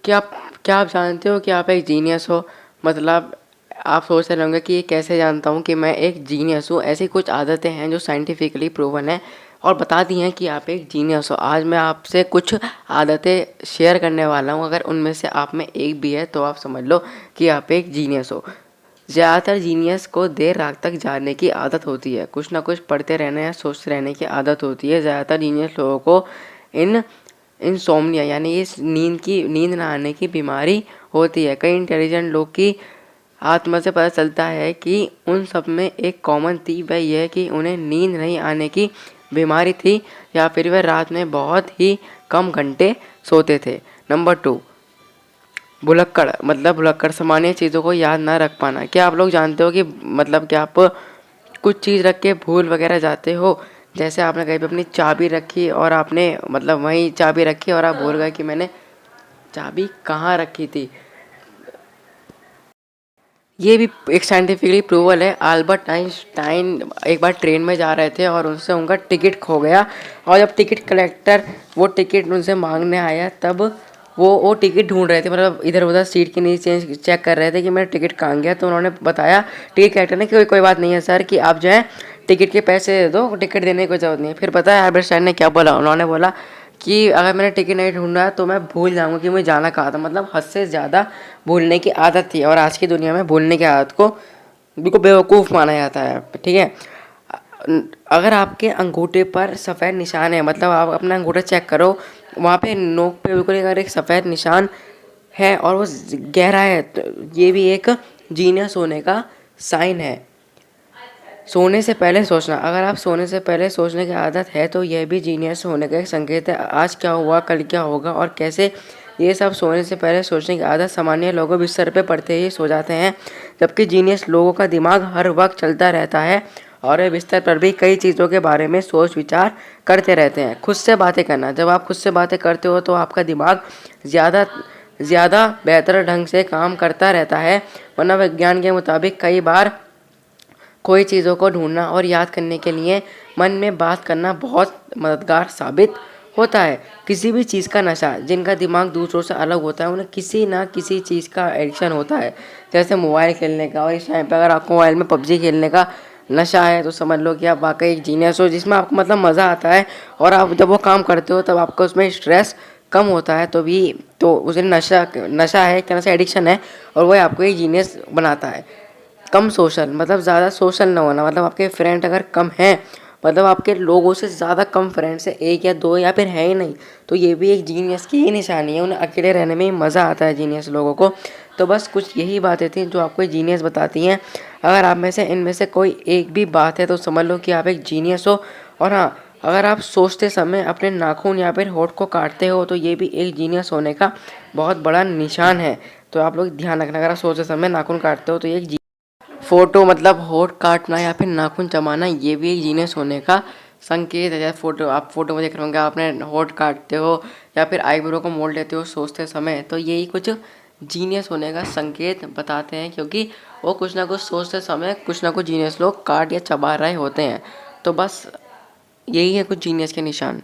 क्या आप क्या आप जानते हो कि आप एक जीनियस हो? मतलब आप सोच रहे होंगे कि ये कैसे जानता हूँ कि मैं एक जीनियस हूँ। ऐसी कुछ आदतें हैं जो साइंटिफिकली प्रूवन है और बता दी हैं कि आप एक जीनियस हो। आज मैं आपसे कुछ आदतें शेयर करने वाला हूँ, अगर उनमें से आप में एक भी है तो आप समझ लो कि आप एक जीनियस हो। ज़्यादातर जीनियस को देर रात तक जागने की आदत होती है। कुछ ना कुछ पढ़ते रहने या सोचते रहने की आदत होती है। ज़्यादातर जीनियस लोगों को इन इंसोम्निया यानी इस नींद ना आने की बीमारी होती है। कई इंटेलिजेंट लोग की आत्मा से पता चलता है कि उन सब में एक कॉमन थी, वह यह है कि उन्हें नींद नहीं आने की बीमारी थी या फिर वह रात में बहुत ही कम घंटे सोते थे। नंबर 2, भुलक्कड़ मतलब भुलक्कड़ सामान्य चीज़ों को याद ना रख पाना। क्या आप लोग जानते हो कि मतलब क्या आप कुछ चीज़ रख के भूल वगैरह जाते हो? जैसे आपने कहीं पे अपनी चाबी रखी और आपने मतलब वहीं चाबी रखी और आप भूल गए कि मैंने चाबी कहाँ रखी थी। ये भी एक साइंटिफिकली प्रूवल है। अल्बर्ट आइंस्टाइन एक बार ट्रेन में जा रहे थे और उनसे उनका टिकट खो गया और जब टिकट कलेक्टर वो टिकट उनसे मांगने आया तब वो टिकट ढूंढ रहे थे, मतलब इधर उधर सीट के नीचे चेक कर रहे थे कि मेरा टिकट कहाँ गया। तो उन्होंने बताया टिकट कलेक्टर ने कि कोई बात नहीं है सर, कि आप जो है टिकट के पैसे दे दो, टिकट देने की कोई ज़रूरत नहीं है। फिर पता है अल्बर्ट आइंस्टाइन ने क्या बोला? उन्होंने बोला कि अगर मैंने टिकट नहीं ढूंढा तो मैं भूल जाऊंगा कि मुझे जाना कहाँ था। मतलब हद से ज़्यादा भूलने की आदत थी और आज की दुनिया में भूलने की आदत को बिल्कुल बेवकूफ़ माना जाता है। ठीक है, अगर आपके अंगूठे पर सफ़ेद निशान है, मतलब आप अपना अंगूठा चेक करो, वहाँ पे नोक पे बिल्कुल अगर एक सफ़ेद निशान है और वो गहरा है तो ये भी एक जीनियस होने का साइन है। सोने से पहले सोचना, अगर आप सोने से पहले सोचने की आदत है तो यह भी जीनियस होने का एक संकेत है। आज क्या हुआ, कल क्या होगा और कैसे, ये सब सोने से पहले सोचने की आदत सामान्य लोगों बिस्तर पे पड़ते ही सो जाते हैं, जबकि जीनियस लोगों का दिमाग हर वक्त चलता रहता है और वे बिस्तर पर भी कई चीज़ों के बारे में सोच विचार करते रहते हैं। खुद से बातें करना, जब आप खुद से बातें करते हो तो आपका दिमाग ज़्यादा ज़्यादा बेहतर ढंग से काम करता रहता है। वरना विज्ञान के मुताबिक कई बार कोई चीज़ों को ढूंढना और याद करने के लिए मन में बात करना बहुत मददगार साबित होता है। किसी भी चीज़ का नशा, जिनका दिमाग दूसरों से अलग होता है, उन्हें किसी ना किसी चीज़ का एडिक्शन होता है, जैसे मोबाइल खेलने का। और इस टाइम पे अगर आपको मोबाइल में पबजी खेलने का नशा है तो समझ लो कि आप वाकई एक जीनियस हो, जिसमें आपको मतलब मज़ा आता है और आप जब वो काम करते हो तब आपको उसमें स्ट्रेस कम होता है। तो उसे नशा है, एक तरह से एडिक्शन है और वह आपको एक जीनियस बनाता है। कम सोशल, मतलब ज़्यादा सोशल ना होना, मतलब आपके फ्रेंड अगर कम हैं, मतलब आपके लोगों से ज़्यादा कम फ्रेंड्स है, एक या दो या फिर है ही नहीं, तो ये भी एक जीनियस की ही निशानी है। उन्हें अकेले रहने में ही मज़ा आता है जीनियस लोगों को। तो बस कुछ यही बातें थी जो आपको जीनियस बताती हैं। अगर आप में से इनमें से कोई एक भी बात है तो समझ लो कि आप एक जीनियस हो। और हाँ, अगर आप सोचते समय अपने नाखून या फिर होंठ को काटते हो तो ये भी एक जीनियस होने का बहुत बड़ा निशान है। तो आप लोग ध्यान रखना, अगर आप सोचते समय नाखून काटते हो तो ये एक फोटो मतलब होठ काटना या फिर नाखून चबाना, ये भी एक जीनियस होने का संकेत है। जैसे आप फोटो में देख रहे होंगे, आपने होठ काटते हो या फिर आईब्रो को मोड़ लेते हो सोचते समय, तो यही कुछ जीनियस होने का संकेत बताते हैं, क्योंकि वो कुछ ना कुछ सोचते समय कुछ ना कुछ जीनियस लोग काट या चबा रहे होते हैं। तो बस यही है कुछ जीनियस के निशान।